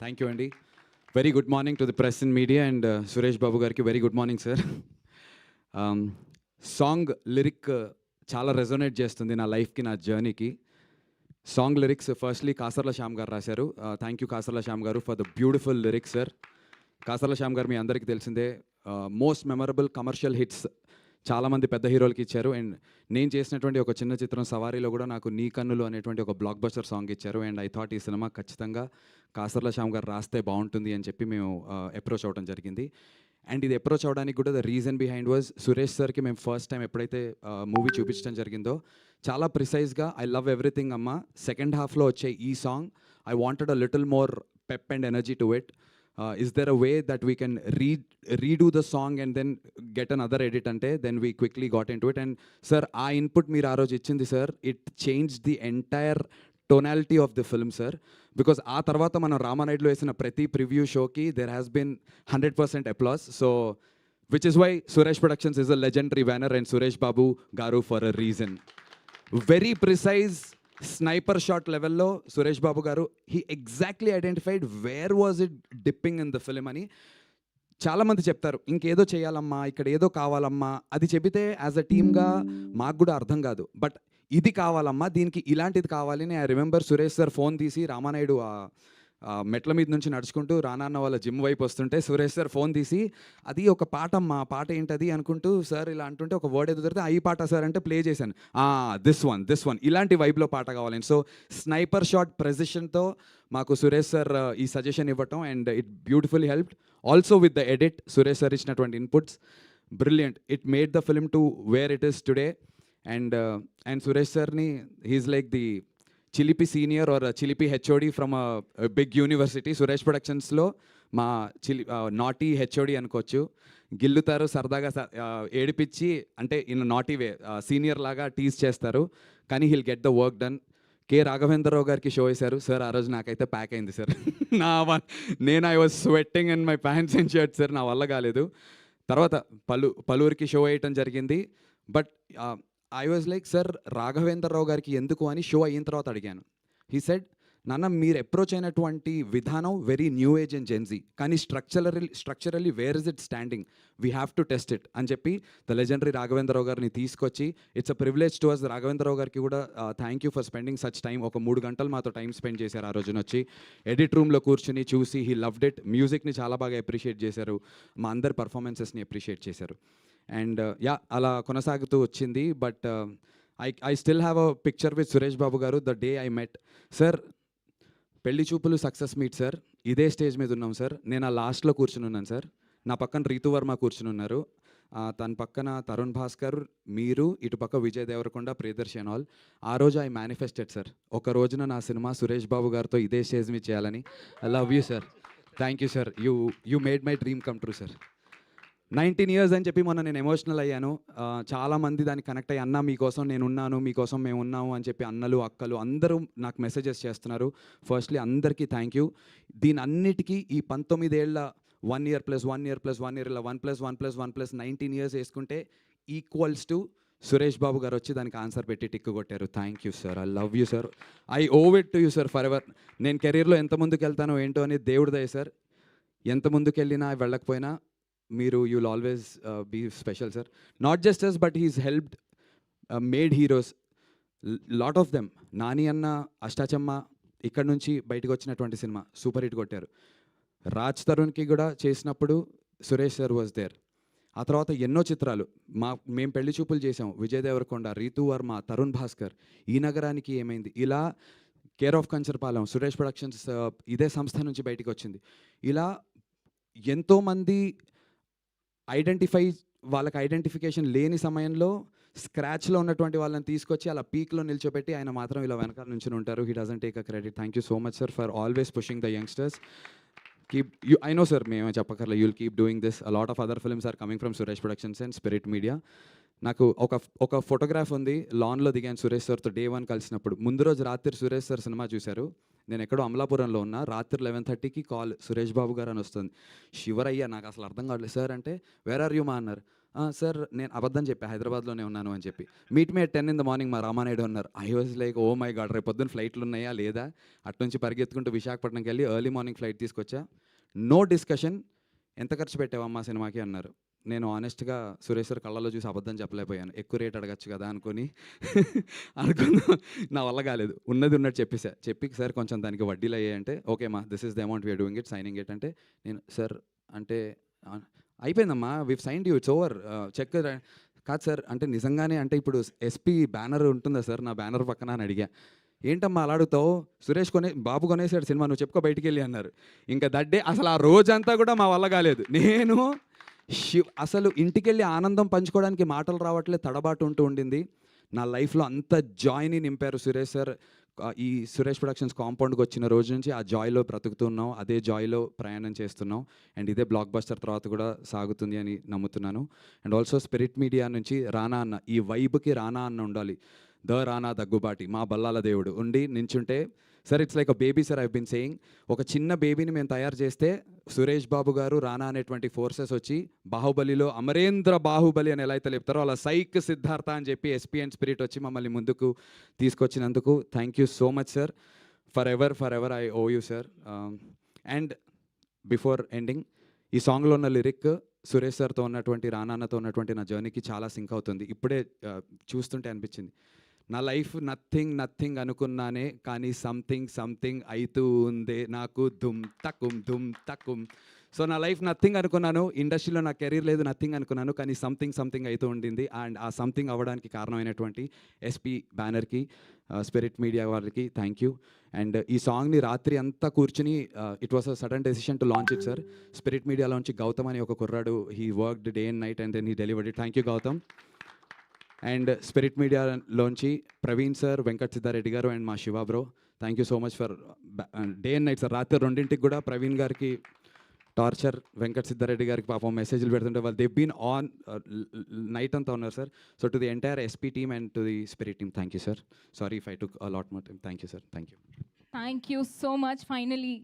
Thank you అండి. Very good morning to the press and media and Suresh Babu గారికి very good morning sir. Song lyric చాలా resonate చేస్తుంది నా లైఫ్కి, నా జర్నీకి. Song lyrics firstly Kasarla Shyam garu రాశారు. Thank you Kasarla Shyam garu for the beautiful lyrics sir. Kasarla Shyam garu మీ అందరికీ తెలిసిందే, మోస్ట్ మెమరబుల్ కమర్షియల్ హిట్స్ చాలామంది పెద్ద హీరోలకి ఇచ్చారు. అండ్ నేను చేసినటువంటి ఒక చిన్న చిత్రం సవారీలో కూడా నాకు నీ కన్నులు అనేటువంటి ఒక బ్లాక్ బస్టర్ సాంగ్ ఇచ్చారు. అండ్ ఐ థాట్ ఈ సినిమా ఖచ్చితంగా కాసర్ల శ్యామ్ గారు రాస్తే బాగుంటుంది అని చెప్పి మేము అప్రోచ్ అవ్వడం జరిగింది. అండ్ ఇది అప్రోచ్ అవ్వడానికి కూడా the reason behind was Suresh సార్కి మేము ఫస్ట్ టైం ఎప్పుడైతే మూవీ చూపించడం జరిగిందో చాలా ప్రిసైజ్గా ఐ లవ్ ఎవ్రీథింగ్ అమ్మ, సెకండ్ హాఫ్లో వచ్చే ఈ song I wanted a little more pep and energy to it. Is there a way that we can redo the song and then get another edit ante? Then we quickly got into it. And sir, our input meer aa roju ichindi sir, it changed the entire tonality of the film sir, because aa tarvata mana Ramanaydu lo vesina prati preview show ki there has been 100% applause. So which is why Suresh Productions is a legendary banner and Suresh Babu garu for a reason. Very precise sniper shot లెవెల్లో సురేష్ బాబు గారు he exactly identified where was it dipping in the film అని. చాలామంది చెప్తారు ఇంకేదో చేయాలమ్మా, ఇక్కడ ఏదో కావాలమ్మా, అది చెబితే యాజ్ అ టీమ్గా మాకు కూడా అర్థం కాదు, బట్ ఇది కావాలమ్మా, దీనికి ఇలాంటిది కావాలి అని. I remember Suresh sir phone తీసి రామానాయుడు మెట్ల మీద నుంచి నడుచుకుంటూ రానాన్న వాళ్ళ జిమ్ వైపు వస్తుంటే సురేష్ సార్ ఫోన్ తీసి అది ఒక పాట అమ్మా, పాట ఏంటది అనుకుంటూ సార్ ఇలా అంటుంటే ఒక వర్డ్ ఏదో దొరికితే ఈ పాట సార్ అంటే ప్లే చేశాను, దిస్ వన్ ఇలాంటి వైబ్లో పాట కావాలని. సో స్నైపర్ షాట్ ప్రెసిషన్తో మాకు సురేష్ సార్ ఈ సజెషన్ ఇవ్వటం and it beautifully helped. Also with the edit Suresh sir ఇచ్చినటువంటి inputs brilliant. It made the film to where it is today. And Suresh సార్ని హీఈస్ లైక్ ది చిలిపి సీనియర్ ఆర్ చిలిపి HOD from big university. Suresh ప్రొడక్షన్స్లో మా naughty HOD అనుకోవచ్చు. గిల్లుతారు సరదాగా, ఏడిపించి అంటే ఇన్ నాటీ వే సీనియర్ లాగా టీజ్ చేస్తారు, కానీ he'll get the work done. K Raghavendra Rao గారికి షో వేశారు సార్. ఆ రోజు నాకైతే ప్యాక్ అయింది సార్. నేను I was sweating in my pants and shirt sir, నా వల్ల కాలేదు. తర్వాత పలువురికి షో వేయటం జరిగింది. But I was like sir Raghavendra Rao గారికి ఎందుకు అని షో అయిన తర్వాత అడిగాను. హీ సెడ్, నాన్న మీరు అప్రోచ్ అయినటువంటి విధానం very new age and Gen Z, కానీ structurally where is it standing, we have to test it అని చెప్పి ద లెజెండరీ రాఘవేంద్రరావు గారిని తీసుకొచ్చి it's a privilege to us. Raghavendra Rao గారికి కూడా thank you for spending such time. ఒక 3 గంటలు మాతో టైం స్పెండ్ చేశారు ఆ రోజున వచ్చి. ఎడిట్ రూమ్లో కూర్చుని చూసి హీ లవ్డ్ ఇట్. మ్యూజిక్ని చాలా బాగా అప్రిషియేట్ చేశారు, మా అందరి పర్ఫార్మెన్సెస్ని అప్రిషియేట్ చేశారు. అండ్ అలా కొనసాగుతూ వచ్చింది. But I still have a picture with Suresh Babu garu the day I met sir. Pelli Choopulu success meet sir, ఇదే స్టేజ్ మీద ఉన్నాం సార్. నేను ఆ లాస్ట్లో కూర్చుని ఉన్నాను సార్. నా పక్కన రీతు వర్మ కూర్చుని ఉన్నారు, తన పక్కన తరుణ్ భాస్కర్, మీరు, ఇటు పక్క విజయ్ దేవరకొండ, ప్రియదర్శన్ ఆల్. ఆ రోజు ఐ మేనిఫెస్టెడ్ సార్, ఒక రోజున నా సినిమా సురేష్ బాబు గారితో ఇదే స్టేజ్ మీద చేయాలని. I love you sir. Thank you sir. You made my dream come true sir. 19 years అని చెప్పి మొన్న నేను ఎమోషనల్ అయ్యాను. చాలామంది దానికి కనెక్ట్ అయ్యి, అన్న మీకోసం నేను ఉన్నాను, మీకోసం మేము ఉన్నాము అని చెప్పి అన్నలు అక్కలు అందరూ నాకు మెసేజెస్ చేస్తున్నారు. ఫస్ట్లీ అందరికీ థ్యాంక్ యూ. దీని అన్నిటికీ ఈ 19 ఏళ్ళ 1 year + 1 year + 1 year ఇలా 1 + 1 + 1 + 19 years వేసుకుంటే ఈక్వల్స్ టు సురేష్ బాబు గారు వచ్చి దానికి ఆన్సర్ పెట్టి టిక్కు కొట్టారు. Thank you sir. I love you sir. I owe it to you sir for ever. నేను కెరీర్లో ఎంత ముందుకు వెళ్తానో ఏంటో అనేది దేవుడి దయ సార్. ఎంత ముందుకు వెళ్ళినా వెళ్ళకపోయినా మీరు you'll always be special sir. Not just us but he's helped made heroes lot of them. Nani అన్న, అష్టాచమ్మ ఇక్కడ నుంచి బయటకు వచ్చినటువంటి సినిమా సూపర్ హిట్ కొట్టారు. రాజ్ తరుణ్కి కూడా చేసినప్పుడు సురేష్ సార్ వాజ్ దేర్. ఆ తర్వాత ఎన్నో చిత్రాలు మేము పెళ్లి చూపులు చేసాం, విజయ్ దేవరకొండ, రీతు వర్మ, తరుణ్ భాస్కర్, ఈ నగరానికి ఏమైంది, ఇలా care of Kancharapalem, Suresh productions ఇదే సంస్థ నుంచి బయటకు వచ్చింది. ఇలా ఎంతోమంది వాళ్ళకి ఐడెంటిఫికేషన్ లేని సమయంలో స్క్రాచ్లో ఉన్నటువంటి వాళ్ళని తీసుకొచ్చి అలా పీక్లో నిల్చోబెట్టి ఆయన మాత్రం ఇలా వెనకాల నుంచి ఉంటారు. He doesn't take a credit. Thank you so much sir for always pushing the youngsters. I know sir, మేమే చెప్పక్కర్లే, you'll keep doing this. A lot of other films are coming from Suresh productions and spirit media. నాకు ఒక photograph ఉంది, లాన్లో దిగాను సురేష్ సార్తో day 1 కలిసినప్పుడు. ముందు రోజు రాత్రి సురేష్ సార్ సినిమా చూశారు. నేను ఎక్కడో అమలాపురంలో ఉన్నా. రాత్రి 11:30కి కాల్, సురేష్ బాబు గారు అని వస్తుంది. శివరయ్య, నాకు అసలు అర్థం కావట్లేదు సార్ అంటే, వేర్ ఆర్ యూ మా అన్నారు. సార్ నేను అబద్ధం చెప్పా, హైదరాబాద్లోనే ఉన్నాను అని చెప్పి. Meet me at 10 in the morning మా రామానాయుడు అన్నారు. I was like oh my God, రేపు పొద్దున్న ఫ్లైట్లు ఉన్నాయా లేదా? అటునుంచి పరిగెత్తుకుంటూ విశాఖపట్నంకి వెళ్ళి ఎర్లీ మార్నింగ్ ఫ్లైట్ తీసుకొచ్చా. No discussion. ఎంత ఖర్చు పెట్టావమ్మా సినిమాకి అన్నారు. నేను ఆనెస్ట్‌గా సురేష్ సార్ కళ్ళలో చూసి అబద్ధం చెప్పలేకపోయాను. ఎక్కువ రేట్ అడగచ్చు కదా అనుకోని అనుకున్నా. నా వల్ల కాలేదు. ఉన్నది ఉన్నట్టు చెప్పేసా. చెప్పి సార్ కొంచెం దానికి వడ్డీలు అయ్యాయంటే, ఓకే మా this is the amount we're doing it, signing it అంటే, నేను సార్ అంటే అయిపోయిందమ్మా, we've signed you, it's over, check కాదు సార్ అంటే నిజంగానే అంటే ఇప్పుడు ఎస్పీ బ్యానర్ ఉంటుందా సార్ నా బ్యానర్ పక్కన అని అడిగా. ఏంటమ్మా అలా అడుగుతావు, సురేష్ బాబు కొనేసాడు సినిమా, నువ్వు చెప్పుకో బయటికి వెళ్ళి అన్నారు. ఇంకా దట్ డే అసలు ఆ రోజంతా కూడా మా వల్ల కాలేదు. నేను అసలు ఇంటికెళ్ళి ఆనందం పంచుకోవడానికి మాటలు రావట్లేదు, తడబాటు ఉండింది. నా లైఫ్లో అంత జాయ్ని నింపారు సురేష్ సార్. ఈ సురేష్ ప్రొడక్షన్స్ కాంపౌండ్కి వచ్చిన రోజు నుంచి ఆ జాయ్లో బ్రతుకుతున్నాం, అదే జాయ్లో ప్రయాణం చేస్తున్నాం. అండ్ ఇదే బ్లాక్ బస్టర్ తర్వాత కూడా సాగుతుంది అని నమ్ముతున్నాను. అండ్ ఆల్సో స్పిరిట్ మీడియా నుంచి రానా అన్న, ఈ వైబ్కి రానా అన్న ఉండాలి. రానా దగ్గుబాటి మా బల్లాల దేవుడు ఉండి నించుంటే, sir it's like a baby sir, I been saying. ఒక చిన్న బేబీని మేము తయారు చేస్తే సురేష్ బాబు గారు, రానా అనేటువంటి ఫోర్సెస్ వచ్చి బాహుబలిలో అమరేంద్ర బాహుబలి అని ఎలా అయితే చెప్తారో అలా సైక్ సిద్ధార్థ అని చెప్పి ఎస్పీ అండ్ స్పిరిట్ వచ్చి మమ్మల్ని ముందుకు తీసుకొచ్చినందుకు thank you so much sir. Forever I owe you sir. And before ending, ఈ సాంగ్లో ఉన్న లిరిక్ సురేష్ సార్తో ఉన్నటువంటి, రానాన్నతో ఉన్నటువంటి నా జర్నీకి చాలా సింక్ అవుతుంది. ఇప్పుడే చూస్తుంటే అనిపించింది, నా లైఫ్ నథింగ్ అనుకున్నానే, కానీ సంథింగ్ అవుతూ ఉందే నాకు దుమ్ తక్కుం. సో నా లైఫ్ నథింగ్ అనుకున్నాను, ఇండస్ట్రీలో నా కెరీర్ లేదు, నథింగ్ అనుకున్నాను, కానీ సంథింగ్ అవుతూ ఉండింది. అండ్ ఆ సంథింగ్ అవ్వడానికి కారణమైనటువంటి ఎస్పీ బ్యానర్కి, స్పిరిట్ మీడియా వాళ్ళకి థ్యాంక్ యూ. అండ్ ఈ సాంగ్ని రాత్రి అంతా కూర్చుని, it was a sudden decision to launch it sir. Spirit మీడియాలోంచి గౌతమ్ అని ఒక కుర్రాడు, he worked day and night and then he delivered it. Thank you Gautam. And spirit మీడియాలోంచి ప్రవీణ్ సార్, వెంకట్ సిద్ధారెడ్డి గారు అండ్ మా Shiva bro, thank you so much for day and night sir. రాత్రి 2ంటికి కూడా ప్రవీణ్ గారికి టార్చర్, వెంకట్ సిద్ధారెడ్డి గారికి పాపం మెసేజ్లు పెడుతుంటే వాళ్ళు దే బీన్ ఆన్ నైట్ అంతా ఉన్నారు sir. So to the entire SP team and to the spirit team, thank you sir. Sorry if I took a lot more time. Thank you sir, thank you. Thank you so much. Finally,